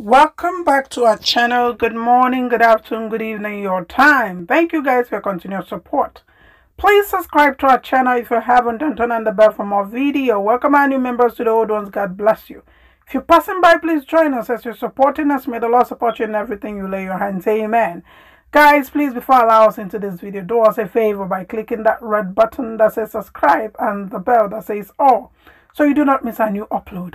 Welcome back to our channel. Good morning, good afternoon, good evening, your time. Thank you guys for your continued support. Please subscribe to our channel if you haven't, and turn on the bell for more video. Welcome our new members, to the old ones. God bless you. If you're passing by, please join us as you're supporting us. May the Lord support you in everything you lay your hands. Amen. Guys, please, before I allow us into this video, do us a favor by clicking that red button that says subscribe and the bell that says all, so you do not miss a new upload.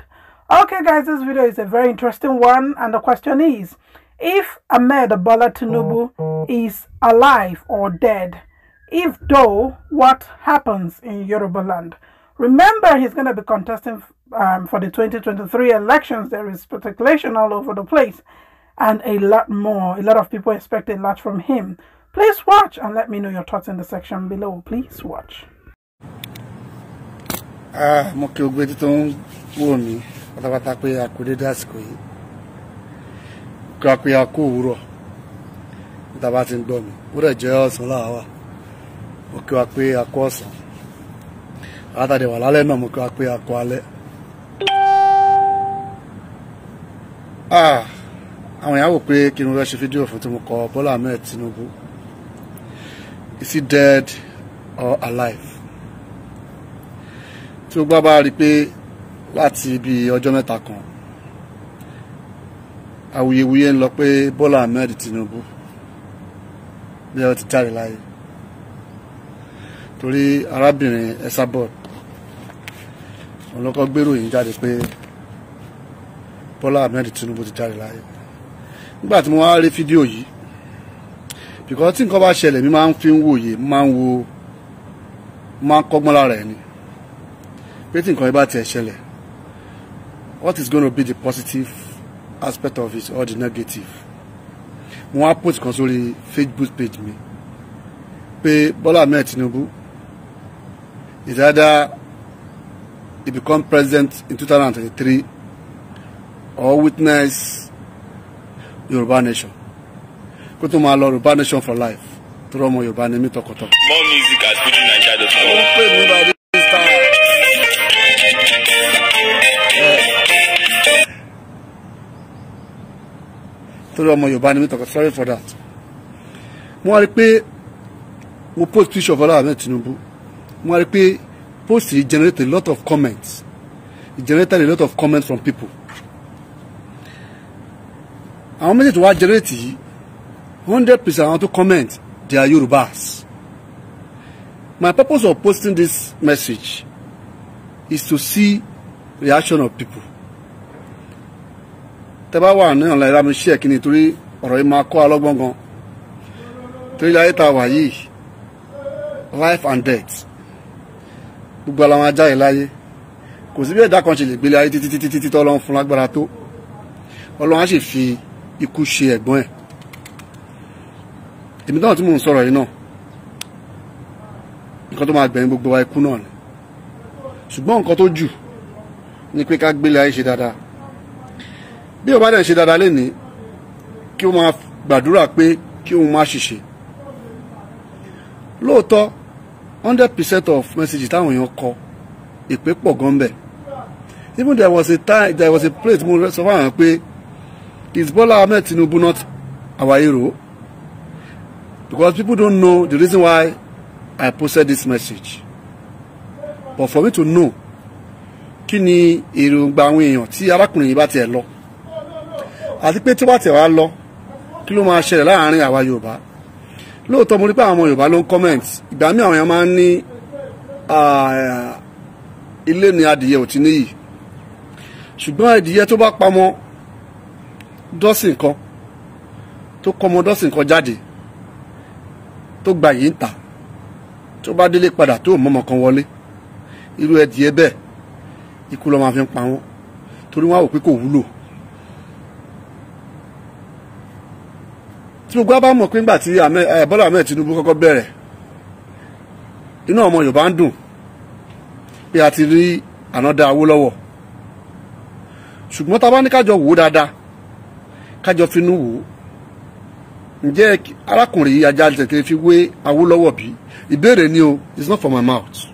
Okay guys, this video is a very interesting one, and the question is, if Ahmed Bola Tinubu is alive or dead? If though, what happens in Yoruba land? Remember, he's going to be contesting for the 2023 elections. There is speculation all over the place, and a lot more. A lot of people expect a lot from him. Please watch and let me know your thoughts in the section below. Please watch. Pátápátá pé a kú dédé àsìkò yìí, kí a pé a kú òwúrọ̀ níta bá ti ń gbọ́ mi, ó dẹ̀ jẹ́ ọ̀sán láàwà, mo kí wa pé a kú ọ̀sán, àtàdé wà lálẹ́ náà mo kí wa pé a kú alẹ́. Àwọn èèyàn wò pé kí n fẹ́ ṣe fídíò fún tí mo kọ Bọ́lá Ahmed Tinubu, is he dead or alive? Tí o gbá bá rí pé láti ibi ọjọ́ mẹ́ta kan awuyewuye ń lọ pé Bọ́lá Ahmed Tinubu bí ó ti jáde láyé, torí arábìnrin Esabod ọlọ́kọ́ gbèrò yìí jáde pé Bọ́lá Ahmed Tinubu ti jáde láyé. Nígbà tí mo wá rí fídíò yìí, because tí nǹkan bá ṣẹlẹ̀ mi máa ń fi ń wòye, máa ń kọ́gbọ́n lára ẹ̀ ni pé tí nǹkan bá tiẹ̀ ṣẹlẹ̀, what is going to be the positive aspect of it or the negative? Mo wá post kan sórí Facebook page mi pé Bọ́lá Ahmed Tinubu is either he become president in 2023 or witness Yoruba nation. Kó tó máa lọ Yoruba nation for life, tó rọ ọmọ Yorùbá ní mi tọkọtọ. More music at FujiNigeria.com. Torí ọmọ Yorùbá ni mi tọkọ, sorry for that. Mo wá rí pé mo post picture of Bọ́lá Ahmed Tinubu, mo wá rí pé post yìí generated a lot of comments. It generated a lot of comments from people. Àwọn méjì tó wá generate yìí, 100% àwọn tó comment, they are Yorubas. My purpose of posting this message is to see reaction of people. Tẹ́bá wà ní ọ̀nà ìlànà iṣẹ́ kìíní torí ọ̀rọ̀ yìí máa kọ́ alọ́gbọ́n gan. Torí láyé tá a wà yìí, life and death, gbogbo àwọn ajáyè láyé, kò sí bí ẹ̀dá kan ṣe lè gbélé ayé títí tó Ọlọ́run fún lágbára tó. Ọlọ́run á sì fi ikú ṣe ẹ̀gbọ́n ẹ̀. Èmi náà tí mò ń sọ̀rọ̀ yìí náà, nǹkan tó máa gbẹ̀yìn gbogbo wa ikú náà ni. Ṣùgbọ́n nǹkan tó jù ni pé ká gbélé ayé ṣe dáadáa. Bí o bá dẹ̀ ṣe dáadáa lénìí, kí o máa gbàdúrà pé kí o máa ṣìṣe. Lóòótọ́ 100% of messages táwọn èèyàn kọ ìpè pọ̀ gan bẹ̀. Even there was a place mo sọ fún àwọn pé, is Bọ́lá Ahmed Tinubu not our hero? Because people don't know the reason why I posted this message. But for me to know kí ni èròǹgbà àwọn èèyàn tí arákùnrin yìí bá tiẹ̀ lọ, àti pé tí wọ́n tẹ̀ wá lọ, kí ló máa ṣẹlẹ̀ láàárín àwa Yorùbá. Lóòótọ́ mo rí pé àwọn ọmọ Yorùbá ló ń comment. Ìgbà mí àwọn èèyàn máa ń ní ilé ni adìyẹ ò ti níyì, ṣùgbọ́n adìyẹ tó bá pamọ́ dọ́sìn kan, tó kọmọ dọ́sìn kan jáde, tó gba yìí ń tà, tó bá délé padà tó mọ́mọ́ kan wọlé, irú adìyẹ bẹ́ẹ̀ ikú ló máa fi ń pa wọ́n, torí wọ́n á wò pé kò wúlò. Tí gbogbo bá mọ̀ pé ńgbà tí Bọ́lá Ahmed Tinubu kọ́kọ́ bẹ̀rẹ̀, inú ọmọ Yorùbá ń dùn pé a ti rí ànádà Awólọ́wọ̀. Ṣùgbọ́n tá bá ní kájọ wò dáadáa, kájọ finú wò, ǹjẹ́ arákùnrin yìí ajá tẹ̀tẹ̀ fi wé Awólọ́wọ̀ bí? Ìbéèrè ni o, it's not from my mouth,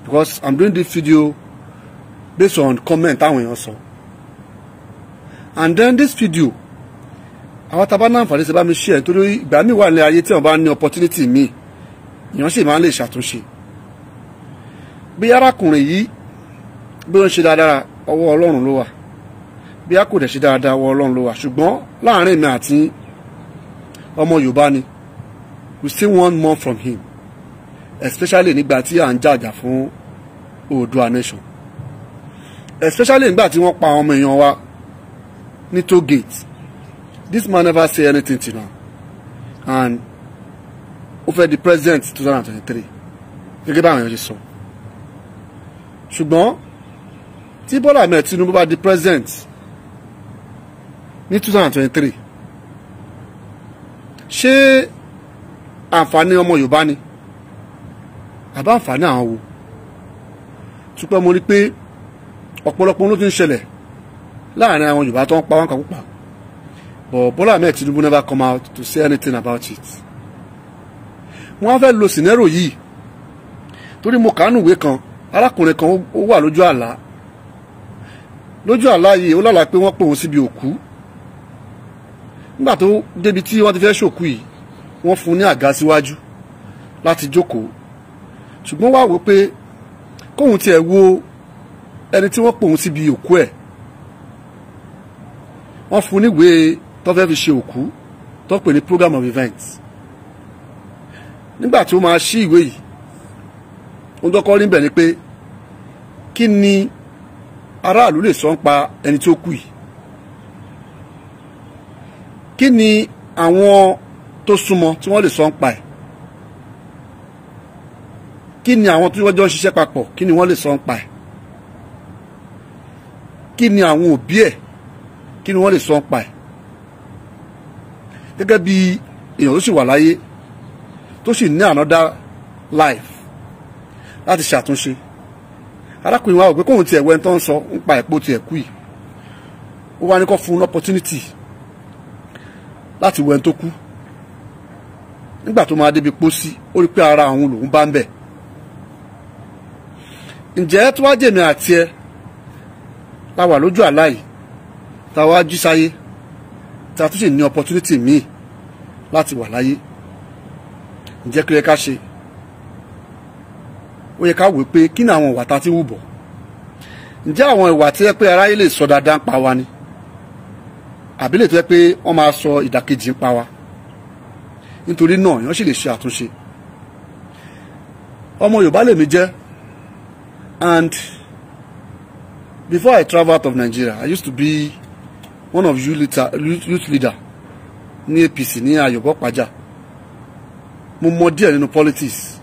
because I'm doing this video based on comment táwọn èèyàn sọ. and then this video àwọn tá bá náà àǹfààní ṣe bá mi share torí ìgbà mi wà ní ayé tí wọ́n bá ní opportunity mi èèyàn sì máa lè ṣàtúnṣe bí arákùnrin yìí bí wọ́n ṣe dáadáa ọwọ́ Ọlọ́run ló wà bí a kò dẹ̀ ṣe dáadáa ọwọ́ Ọlọ́run ló wà ṣùgbọ́n láàrin mi àti ọmọ Yorùbá ni we still want more from him especially nígbà tí à ń jàjà fún Oòduà nation especially nígbà tí wọ́n pa àwọn ọmọ èèyàn wa ní toll gate. This man never say anything till now and ó fẹ́ di president 2023 gẹ́gẹ́ bá àwọn èèyàn ṣe sọ ṣùgbọ́n tí Bọ́lá Ahmed Tinubu bá di president ní 2023 ṣé àǹfààní ọmọ Yorùbá ni àbá àǹfààní àwọn wo túpẹ́ mo rí pé ọ̀pọ̀lọpọ̀ ló ti ń ṣẹlẹ̀ láàrin àwọn Yorùbá tó ń pa wọn kan púpà but Bọ́lá Ahmed Tinubu never come out to say anything about it. Wọ́n fẹ́ lo scenario yìí torí mo kàánù ìwé kan arákùnrin kan ó wà lójú àlá yìí ó lálàá pé wọ́n pè òun síbi òkú nígbà tó débi tí wọ́n ti fẹ́ ṣòkú yìí wọ́n fún ní àga síwájú láti jókòó ṣùgbọ́n wá wò pé kóhun tiẹ̀ wo ẹni tí wọ́n pè òun síbi òkú ẹ̀ wọ́n fún níwèé tó fẹ́ fi ṣe òkú tó pè ní program of events nígbà tí ó máa ṣí ìwé yìí ó dọ́kọ́ rí bẹ̀ ni pé kí ni aráàlú lè sọ ń pa ẹni tí ó kú yìí kí ni àwọn tó súnmọ́ tí wọ́n lè sọ ń pa ẹ̀ kí ni àwọn tí wọ́n jọ ń ṣiṣẹ́ papọ̀ kí ni wọ́n lè sọ ń pa ẹ̀ kí ni àwọn òbí ẹ̀ kí ni wọ́n lè sọ ń pa ẹ̀ gẹ́gẹ́ bí èèyàn tó sì wà láyé tó sì ní another life láti ṣàtúnṣe arákùnrin wa ò pé kóhun tiẹ̀ wẹ́n tó ń sọ ń pa ẹ̀pọ̀ tiẹ̀ kú yìí ó wá ní kó fún un opportunity láti wẹ́n tó kú nígbà tó máa débi pósí ó rí pé ara àwọn lòun bá ń bẹ̀ ǹjẹ́ tó wá jèmi àti ẹ la wà lójú àlá yìí tá wá jí sáyé tá tún sì ní opportunity míì láti wà láyé ǹjẹ́ kí ló yẹ ká ṣe ó yẹ ká wò pé kí ni àwọn ìwà tá ti wù bọ̀ ǹjẹ́ àwọn ìwà tí yẹ pé aráyé lè sọ dáadáa ń pa wa ni àbí lè tó yẹ pé wọ́n máa sọ ìdàkejì ń pa wa nítorí náà èèyàn sì lè ṣe àtúnṣe ọmọ Yorùbá lèmi jẹ́ and before I travel out of Nigeria I used to be one of youth leader ní APC ní Ayọ̀bọ̀-Pàjà mo mọ díẹ̀ nínú politics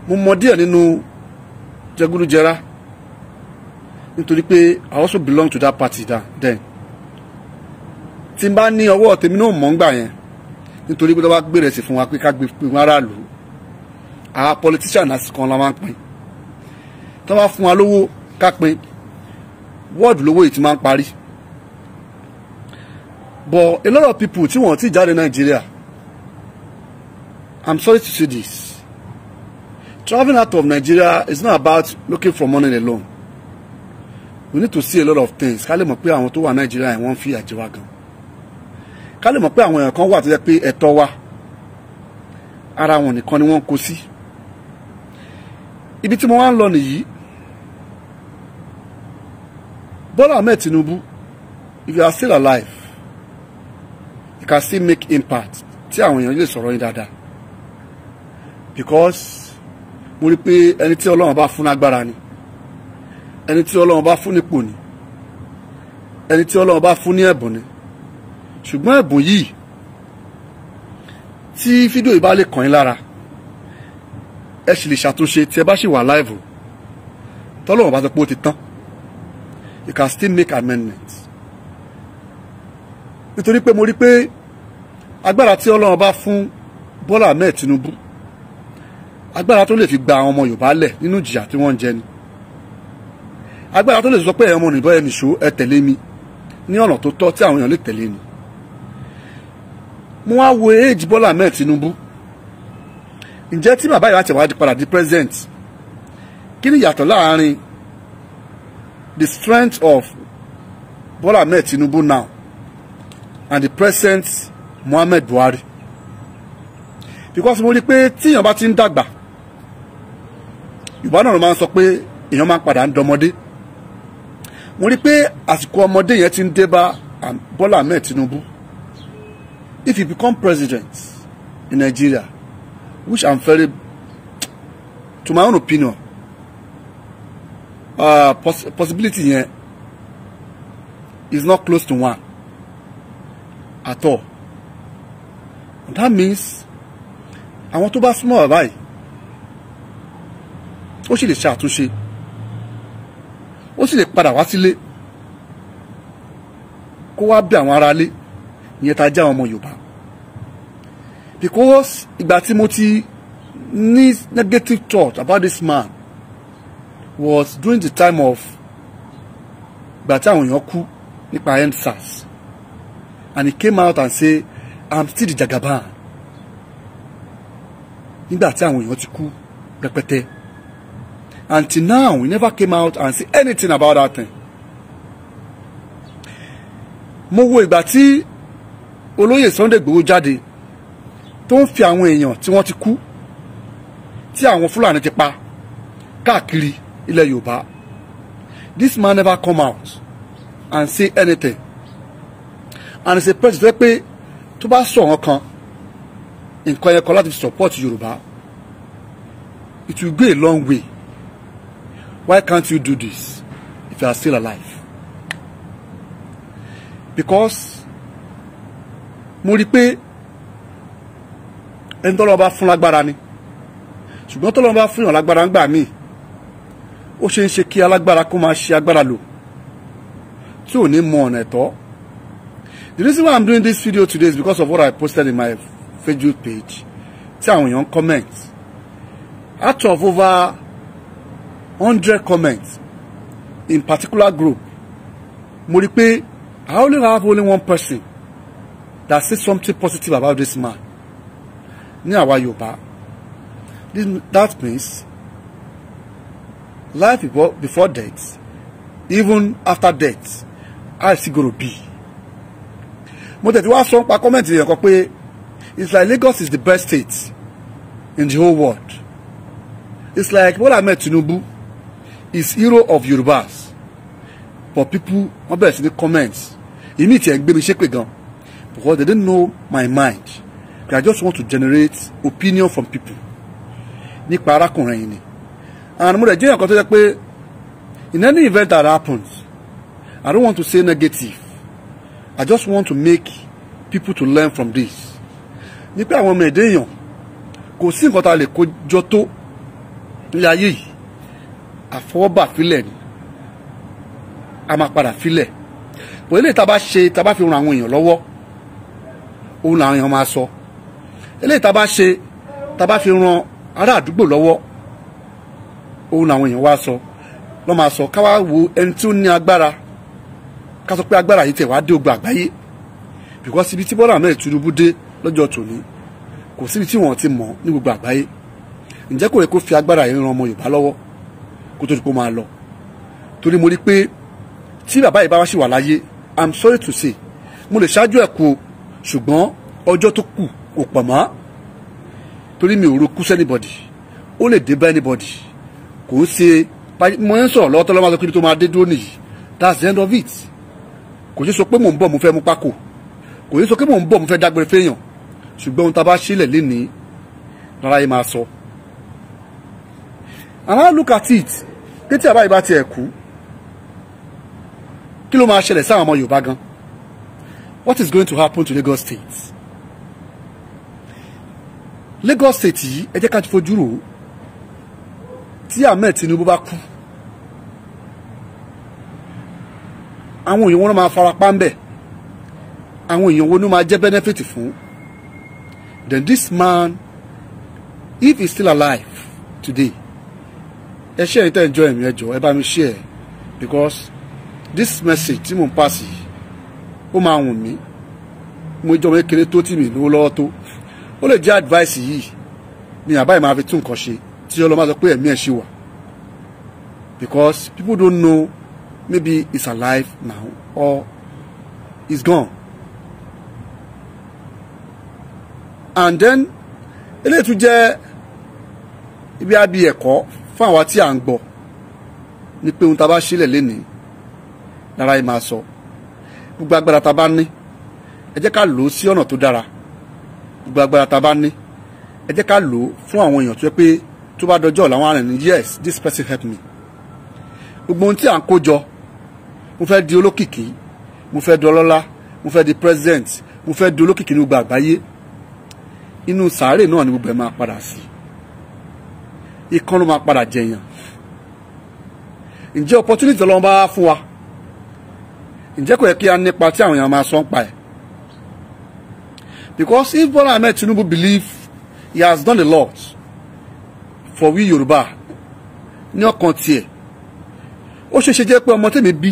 mo mọ díẹ̀ nínú jẹgúdújẹrá nítorí pé I also belong to that party then tí n bá ní ọwọ́ tèmi náà mọ̀ ń gbà yẹn nítorí pé tó bá gbèrè sí fún wa pé ká gbé pin aráàlú àwọn politician àsìkò la máa ń pín tó bá fún wa lówó ká pín wọ́ọ̀dù lówó yìí ti máa ń parí but a lot of people tí wọ́n ti jáde Nigeria I'm sorry to say this traveling out of Nigeria is not about looking for money alone we need to see a lot of things ká lè mọ̀ pé àwọn tó wà Nigeria wọ́n fi àjẹ wa gan ká lè mọ̀ pé àwọn èèyàn kan wà tó jẹ́ pé ẹ̀tọ́ wa ara wọn nìkan ni wọ́n kó sí ibi tí mo wá ń lọ nìyí Bọ́lá Ahmed Tinubu if you are still alive you can still make impact tí àwọn èèyàn lè sọ̀rọ̀ yín dáadáa because mo rí pé ẹni tí Ọlọ́run bá fún lágbára ni ẹni tí Ọlọ́run bá fún nípò ni ẹni tí Ọlọ́run bá fún ní ẹ̀bùn ni ṣùgbọ́n ẹ̀bùn yìí tí fídíò yìí bá lè kàn yín lára ẹ sì lè ṣàtúnṣe tí ẹ bá sì wà live tọ́lọ́run bá sọ pé ó ti tán you can still make amendments nítorí pé mo rí pé agbára tí Ọlọ́run bá fún Bọ́lá Ahmed Tinubu agbára tó lè fi gba àwọn ọmọ Yorùbá lẹ̀ nínú ìjìyà tí wọ́n ń jẹ ni agbára tó lè sọ pé ọmọ nìbọn ẹni ṣó ẹ tẹ̀lé mi ní ọ̀nà tó tọ́ tí àwọn èèyàn lè tẹ̀lé ni mo wá wo age Bọ́lá Ahmed Tinubu ǹjẹ́ tí bàbá yìí wá ti padà di president kí ni ìyàtọ̀ láàrin the strength of Bola Ahmed Tinubu now and the present Muhammad Buhari. Because mo rí pé tí èèyàn bá ti ń dàgbà, Yorùbá náà ló máa ń sọ pé èèyàn máa ń padà ń dọmọdé. Mo rí pé àsìkò ọmọdé yẹn ti ń dé bá Bola Ahmed Tinubu. If he become president in Nigeria, which I'm very, to my own opinion, possibility here is not close to 1 at all. And that means I want to buy small buy. Ó sì lè ṣe àtúnṣe. Ó sì lè padà wá sílé. Kó wá bí àwọn ará ilé ìyẹn tá jẹ́ àwọn ọmọ Yorùbá. Because ìgbà tí mo ti ní negative thought about this man was during the time of ìgbà tí àwọn èèyàn kú nípa EndSARS, and he came out and say I'm still the Jagaban. Nígbà tí àwọn èèyàn ti kú rẹpẹtẹ. Until now, he never came out and say anything about that thing. Mo wo ìgbà tí olóyè Sunday Igboho jáde tó ń fi àwọn èèyàn tí wọ́n ti kú tí àwọn Fúlàní ti pa káàkiri ilẹ̀ Yorùbá. This man never come out and say anything. And it's a president pé tó bá sọ nǹkan nǹkan yẹn kọ́ láti support Yorùbá. It will go a long way. Why can't you do this if you are still alive? Because mo rí pé ẹni tó lọ bá fún lágbára ni, ṣùgbọ́n tó lọ bá fún yàn lágbára ńgbà míì ó ṣe ń ṣe kí alágbára kó máa ṣe agbára lò tí ò ní mọ ọ̀nà ẹ̀tọ́. The reason why I'm doing this video today is because of what I posted in my Facebook page. Tí àwọn èèyàn comment. Out of over 100 comments in particular group, mo rí pé I only have only one person that says something positive about this man. Ní àwa Yorùbá. That means life before death, even after death, how is it going to be? Mo tẹ̀tí wá sọ pa comment yẹn kan pé it's like Lagos is the best state in the whole world. It's like Bola Ahmed Tinubu is hero of Yorubas. But people wọ́n bẹ̀rẹ̀ sí ní comments. Èmi tí ẹ̀ ń gbé mi ṣépè gan. Because they didn't know my mind. I just want to generate opinion from people. Nípa arákùnrin yìí ni. And mo rẹ̀ jẹ́ nǹkan tó jẹ́ pé in any event that happens, I don't want to say negative. I just want to make people to learn from this. Ní pé àwọn ọmọ èdè èèyàn kò sí nǹkan tá a lè kó jọ tó ní ayé yìí. Àfọwọ́bà filẹ̀ ni. A máa padà filẹ̀. Bó eléyìí tá bá ṣe tá bá fi ran àwọn èèyàn lọ́wọ́, òun làwọn èèyàn máa sọ. Eléyìí tá bá ṣe tá bá fi ran ará àdúgbò lọ́wọ́, òun làwọn èèyàn wá sọ. Lọ́ máa sọ ká wá wo ẹni tí ó ní agbára. Ká sọ pé agbára yìí tẹ̀ wá dé ogbà àgbáyé. Because ibi tí Bola Ahmed Tinubu dé lọ́jọ́ tòní kò síbi tí wọ́n ti mọ̀ ní gbogbo àgbáyé. Ǹjẹ́ kò yẹ kó fi agbára yìí ran ọmọ Yorùbá lọ́wọ́ kó tó di kó máa lọ? Torí mo rí pé tí bàbá yìí bá wá sí wà láyé, I'm sorry to say, mo lè ṣáájú ẹ̀ kú, ṣùgbọ́n ọjọ́ tó kù kò pọ̀ mọ́. Torí mi ò ro kú sí anybody. Ó lè dé bá anybody. Kò ń ṣe mo ń sọ̀rọ̀ lọ́wọ́ tó lọ́wọ́ kí tó máa dé dúró nìyí. That's the end of it. Kò ṣe sọ pé mò ń bọ̀ mo fẹ́ mú pákó. Kò ṣe sọ pé mò ń bọ̀ mo fẹ́ dágbére fẹ́yàn. Ṣùgbọ́n ohun tá a bá ṣílẹ̀ lénìí lára yìí máa sọ. And I look at it. Pé tí àbá yìí bá tiẹ̀ kú, kí ló máa ṣẹlẹ̀ sáwọn ọmọ Yorùbá gan? What is going to happen to Lagos State? Lagos State yìí ẹ jẹ́ ká ti fojú rò ó. Tí Ahmed Tinubu bá kú, àwọn èèyàn wọn máa fara pa ń bẹ̀. Àwọn èèyàn wọn ló máa jẹ́ benefit fún. Then this man, if he's still alive today, ẹ share it, enjoy mi ẹ jọ̀ọ́, ẹ bá mi share, because this message tí mo ń pass yìí ó máa wùn mí. Mo jọ mọ́ kéré tó tí mi lówó lọ́wọ́ tó. Ó lè jẹ́ advice yìí ni àbáyé máa fi tún nǹkan ṣe tí Ọlọ́run máa sọ pé ẹ̀mí ẹ̀ ṣì wà. Because people don't know maybe he's alive now or he's gone. And then eléyìí tún jẹ́ ibi àbí ẹ̀kọ́ fún àwa tí à ń gbọ́ ní pé ohun tá bá sílẹ̀ lénìí lára yìí máa sọ gbogbo agbára tá bá ní ẹ jẹ́ ká lò ó sí ọ̀nà tó dára gbogbo agbára tá bá ní ẹ jẹ́ ká lò ó fún àwọn èèyàn tó yẹ pé tó bá dọjọ́ làwọn arìn ní yes this person help me. Gbogbo ohun tí à ń kó jọ mo fẹ́ di olókìkí mo fẹ́ di ọlọ́lá mo fẹ́ di president mo fẹ́ di olókìkí ní gbogbo àgbáyé inú sàárè náà ni gbogbo ẹ̀ máa padà sí ikán ló máa padà jẹyàn. Ǹjẹ́ opportunity Ọlọ́run bá fún wa ǹjẹ́ kò yẹ kí a nípa tí àwọn èèyàn máa sọ ń pa ẹ̀? Because if Bola Ahmed Tinubu believe he has done a lot for we Yorùbá ní ọkàn tiẹ̀ ó ṣeéṣe jẹ́ pé ọmọ tèmi bí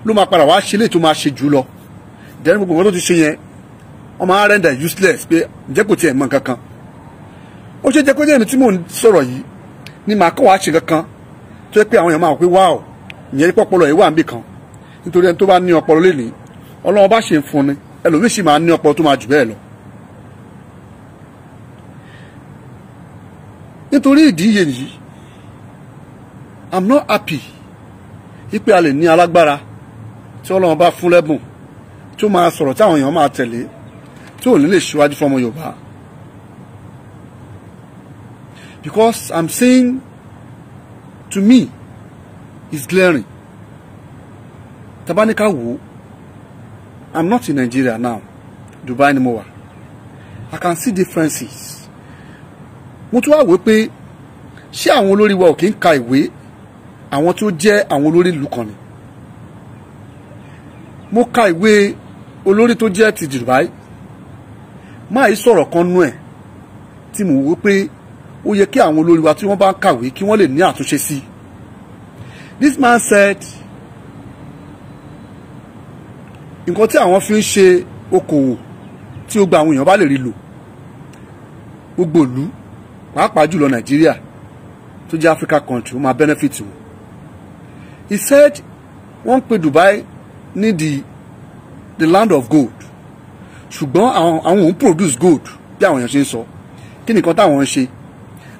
ló máa padà wá ṣe lè tó máa ṣe jù lọ dẹ́rẹ́ gbogbo nǹkan tó ti ṣe yẹn wọ́n máa render useless pé ǹjẹ́ kò tiẹ̀ mọ̀ kankan. Ó ṣe jẹ́ pé jẹ́mi tí mò ń sọ̀rọ̀ yìí ni màá kọ́ wá ṣe kankan tó yẹ pé àwọn èèyàn máa wò pé wow ìyẹn ní pọ́pọ́lọ yìí wà níbì kan nítorí ẹni tó bá ní ọpọlọ lénìí Ọlọ́run bá ṣe ń fún ni ẹlòmíì sì máa ní ọpọlọ tó máa jù bẹ́ẹ̀ lọ. Nítorí ìdí yìí I'm not happy ipe a lè ní alágbára tí Ọlọ́run bá fún lẹ́bùn tó máa sọ̀rọ̀ táwọn èèyàn máa tẹ̀lé tí ò ní lè ṣíwájú fún ọmọ Yorùbá. Because I'm saying to me it's glaring. Tabanika wo I'm not in Nigeria now, Dubai ni mo wà. I can see differences. Mo tún wá wò pé ṣé àwọn olórí wa ò kí ń ka ìwé àwọn tó jẹ́ àwọn olórí ìlú kan ni. Mo ka ìwé olórí tó jẹ́ ti Dubai máa yí sọ̀rọ̀ kan nú ẹ̀ tí mo wò pé ó yẹ kí àwọn olórí wa tí wọ́n bá ń kàwé kí wọ́n lè ní àtúnṣe sí. This man said nǹkan tí àwọn fi ń ṣe okòwò tí ó gba àwọn èèyàn bá lè rí lò gbogbo ìlú pàápàá jùlọ Nàìjíríà tó jẹ́ Africa country ó máa benefit wọn. He said wọ́n pe Dubai ní the land of gold ṣùgbọ́n àwọn òun produce gold bí àwọn èèyàn ṣe ń sọ kí nìkan táwọn ń ṣe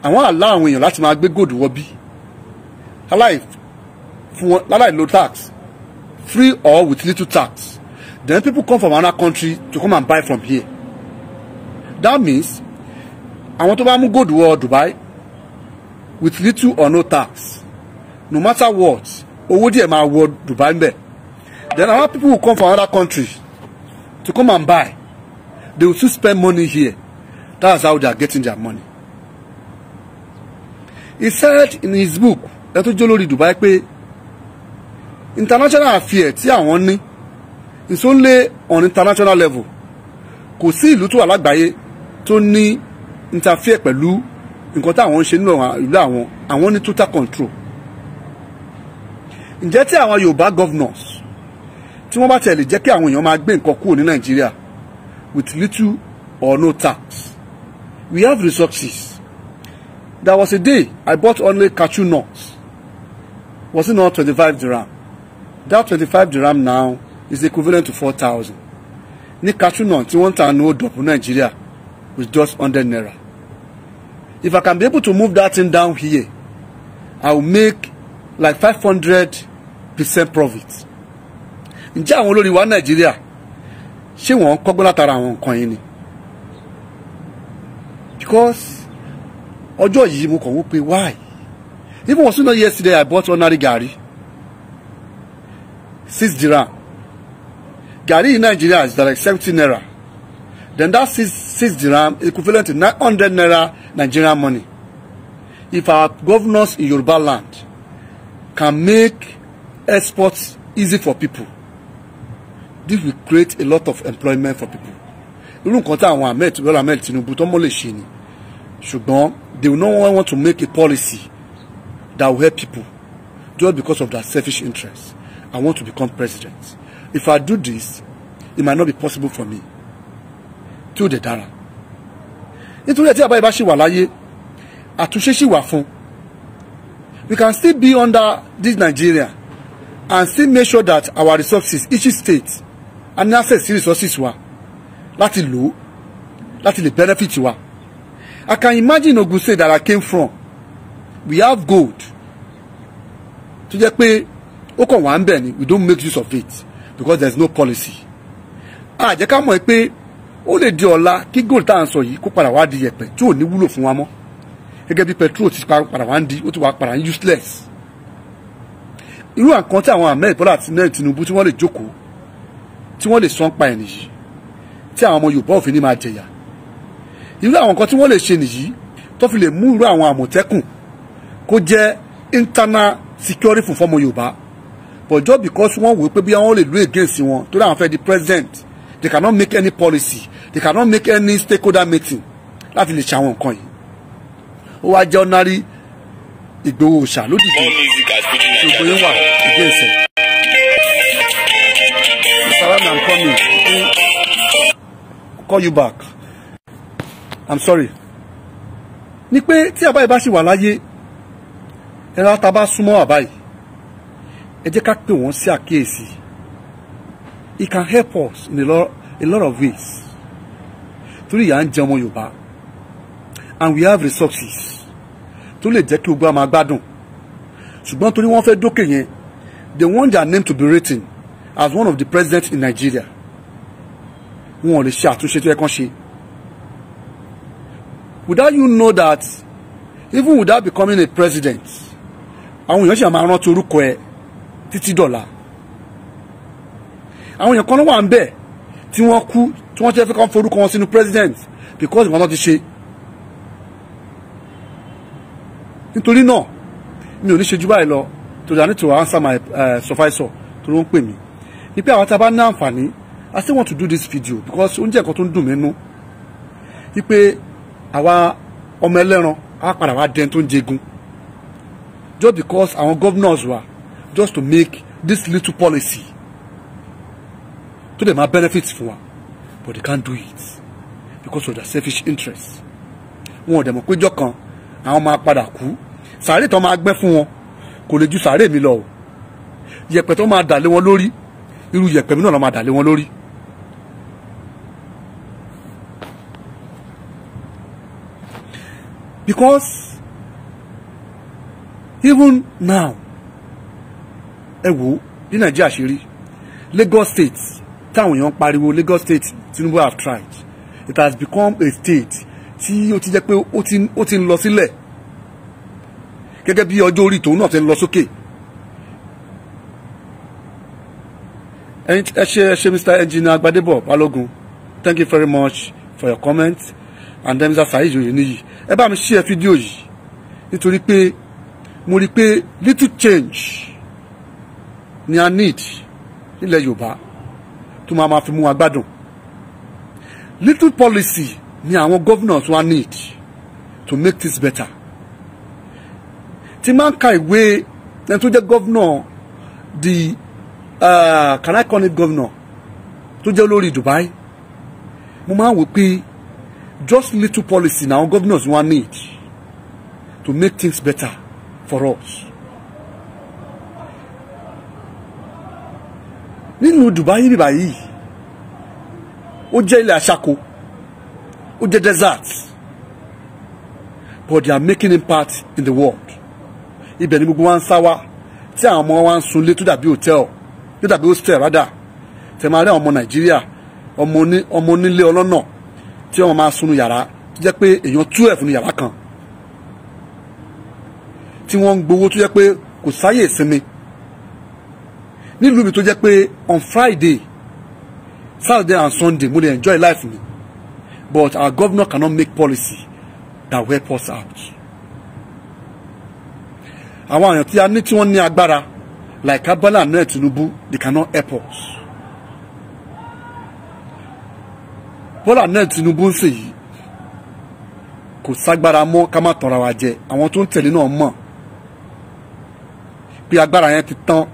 àwọn àlá àwọn èèyàn láti máa gbé gold wọ bí láláì low tax free or with little tax. Then people come from another country to come and buy from here. That means àwọn tó bá mú gold wọ Dubai with little or no tax, no matter what, owó díẹ̀ máa wọ Dubai mbẹ̀. Then other people will come from another country to come and buy. They will still spend money here. That's how they are getting their money. He said in his book, Ẹ̀tọ́ Jolórí Dubai pé international affairs tí àwọn ní it's only on international level. Kò sí ìlú tó wà lágbàáyé tó ní interfere pẹ̀lú nǹkan táwọn ń ṣe nínú ìlú àwọn ní total control. Ǹjẹ́ tí àwọn Yorùbá governors tí wọ́n bá tẹ̀lé jẹ́ kí àwọn èèyàn máa gbé nǹkan kúrò ní Nàìjíríà with little or no tax, we have resources. There was a day I bought only cashew nuts. Was it not 25 dirham? That 25 dirham now is equivalent to 4,000. Ní cashew nut tí wọ́n tà ní ó dọ̀pù Nigeria with just 100 naira. If I can be able to move that thing down here, I will make like 500% profit. Ǹjẹ́ àwọn olórí wa Nigeria ṣé wọ́n kọ́gbọ́n látara àwọn nǹkan yìí ni? Because ọjọ́ yìí mo kàn wò pé why? Even was not yesterday I bought ordinary gari 6 dirham. Gari in Nigeria is like 70 naira. Then that 6 dirham is equivalent to 900 naira Nigerian money. If our governors in Yoruba land can make exports easy for people, this will create a lot of employment for people. Irú nǹkan tí àwọn Bola Ahmed Tinubu tó mọ́ lè ṣe ni. Ṣùgbọ́n they will not want to make a policy that will help people just because of their selfish interests. I want to become president. If I do this, it might not be possible for me. Tí ó dẹ̀ dára. Nítorí ẹ̀ tí àbáyé bá ṣì wà láyé, àtúnṣe ṣì wà fún. We can still be under this Nigeria and still make sure that our resources, each state, and access to resources wa, láti lò, láti lè benefit wa. I can imagine Ogun State that I came from. We have gold. To jẹ́ pé ó kàn wá ń bẹ̀ ni, we don't make use of it because there's no policy. Jẹ́ ká mọ̀ pé ó lè di ọ̀la kí gold tá à ń sọ yìí kó padà wá di yẹ̀pẹ̀ tí ò ní wúlò fún wa mọ́. Gẹ́gẹ́ bí petrol ti padà wá ń di, ó ti wá padà useless. Irú àkàn tí àwọn Ahmed Bola Tinubu tí wọ́n lè jókòó, tí wọ́n lè sọ ń pa ẹ̀ nìyí, tí àwọn ọmọ Yorùbá òfin ní máa jẹ̀yà. Irú àwọn nǹkan tí wọ́n lè ṣe nìyí tó fi lè mú irú àwọn Àmọ̀tẹ́kùn kó jẹ́ internal security fún fọ́mọ Yorùbá. But just because wọ́n wò pé bí wọ́n lè lo against wọn tó dáhùn fẹ́ di president, they cannot make any policy, they cannot make any stakeholder meeting láti lè ṣe àwọn nǹkan yìí. Ó wá jẹ́ ordinary Ìgbòho Òòṣà ló dìde Ìgbòho yẹn wà against ẹ̀. Mr. I'm coming. I'll call you back. I'm sorry. Ní pé tí àbáyé bá ṣì wà láyé, ẹ̀rọ àtàbá súnmọ́ àbáyé, ẹ jẹ́ ká pè wọ́n sí àkíyèsí. It can help us in a lot of ways. Torí ìyà ń jẹ ọmọ Yorùbá, and we have resources tó lè jẹ́ kí gbogbo àmà gbádùn. Ṣùgbọ́n torí wọ́n fẹ́ dókè yẹn, they want their name to be written as one of the presidents in Nigeria. Wọn ò lè ṣe àtúnṣe tó yẹ kán ṣe. Without you know that, even without becoming a president, àwọn èèyàn ṣe máa rántí orúkọ ẹ títí dọ̀la. Àwọn èèyàn kan ló wà ń bẹ̀ tí wọ́n kú tí wọ́n ti fẹ́ kàn forúkọ wọn sínú president because nǹkan tó ti ṣe. Nítorí náà mi ò ní ṣe jù báyìí lọ to I need to answer my supervisor tó ló ń pè mí. Ní pé àwọn tá a bá ní àǹfààní, I still want to do this video because oúnjẹ nǹkan tó ń dùn mí nú. Ní pé àwa ọmọ ẹlẹ́ran á padà wá dẹni tó ń jẹgun just because our governors were just to make this little policy to them our benefits fún wa, but they can't do it because of their selfish interests. Wọn ò dẹ̀ mọ̀ pé jọ́ kan àwọn máa padà kú, sàárè tó máa gbẹ́ fún wọn kò lè ju sàárè mi lọ o, yẹ̀pẹ̀ tó máa dà lé wọn lórí irú yẹ̀pẹ̀ mi náà ló máa dà lé wọn lórí. Because even now, ẹ wò bí Nàìjíríà ṣe rí, Lagos State táwọn èèyàn pariwo Lagos State Tinubu have tried, it has become a state tí ó ti jẹ́ pé ó ti ń lọ sílẹ̀ gẹ́gẹ́ bí ọjọ́ orí tòun náà ti ń lọ sókè. Ẹ ṣé Mr. Engineer Gbadebo Balogun, thank you very much for your comment. And then Mr. Saheed Oyeniyi, ẹ bá mi share fídíò yìí nítorí pé mo rí pé little change ni a need nílẹ̀ Yorùbá tó máa fi mú wa gbádùn. Little policy ni àwọn governors wa need to make this better. Tí máa ń ka ìwé ẹni tó jẹ́ governor the can I call it governor tó jẹ́ olórí Dubai, mo máa ń wò pé just little policy now governors want need to make things better for us. Nínú Dubai bí báyìí, ó jẹ́ ilẹ̀ àṣàkó, ó jẹ́ desert, but they are making impact in the world. Ibẹ̀ ni gbogbo wa ń sá wá, tí àwọn ọmọ wa ń sunlé tó dàbí hotel, tó dàbí hostel rather. Tẹ́ máa rí àwọn ọmọ Nàìjíríà, ọmọ onílé ọlọ́nà tí wọ́n máa sunu yàrá tó jẹ́ pé èèyàn 12 ní yàrá kan, tí wọ́n ń gbowó tó jẹ́ pé kò sáyè ìsinmi. Nílùú mi tó jẹ́ pé on Friday, Saturday and Sunday mo lè enjoy life mi, but our governor cannot make policy that will help us out. Àwọn èèyàn tí a ní tí wọ́n ní agbára like Bola Ahmed Tinubu, they cannot help us. Bola Ahmed Tinubu ń ṣe yìí kò ságbára mọ́ ká má tọ̀ra wa jẹ. Àwọn tó ń tẹ̀lé náà mọ̀ pé agbára yẹn ti tán,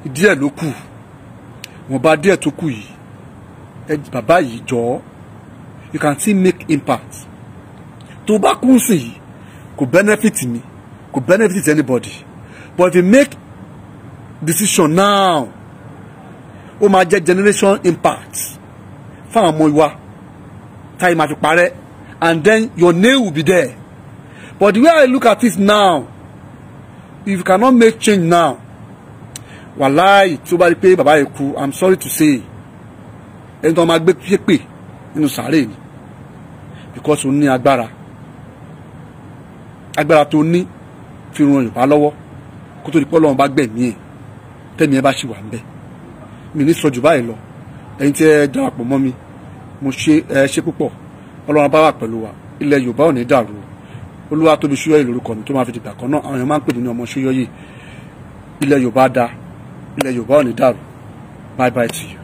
díẹ̀ ló kù. Wọ́n bá díẹ̀ tó kù yìí, bàbá yìí jọ̀ọ́, you can still make impact. Tó bá kú sí yìí kò benefit me, kò benefit anybody, but if you make decision now. Ó máa jẹ́ generation impact fún àwọn ọmọ ìwà táyì máa fi parẹ́, and then your name will be there. But the way I look at it now, if you cannot make change now, wàláì tí ó bá rí pé bàbá yìí kú, I'm sorry to say, ẹni tó máa gbé pépè nínú sàárè ni, because ó ní agbára tó ní fi ran Yorùbá lọ́wọ́ kó tó di pé Ọlọ́run bá gbẹ̀mí ẹ̀ tẹ́mi ẹ bá ṣì wà ń bẹ̀. Mi ní sọ jù báyìí lọ, ẹ̀yin tí ẹ darapọ̀ mọ́ mi, mo ṣe púpọ̀. Ọlọ́run bá wà pẹ̀lú wa, ilẹ̀ Yorùbá ò ní dàrú. Olúwatóbi Ṣóyọyè lórúkọ mi tó máa fi dìgbà kan náà àwọn èèyàn máa ń pè ní ọmọ Ṣóyọyè. Ilẹ̀ Yorùbá dá, ilẹ̀ Yorùbá ò ní dàrú. Bye bye to you.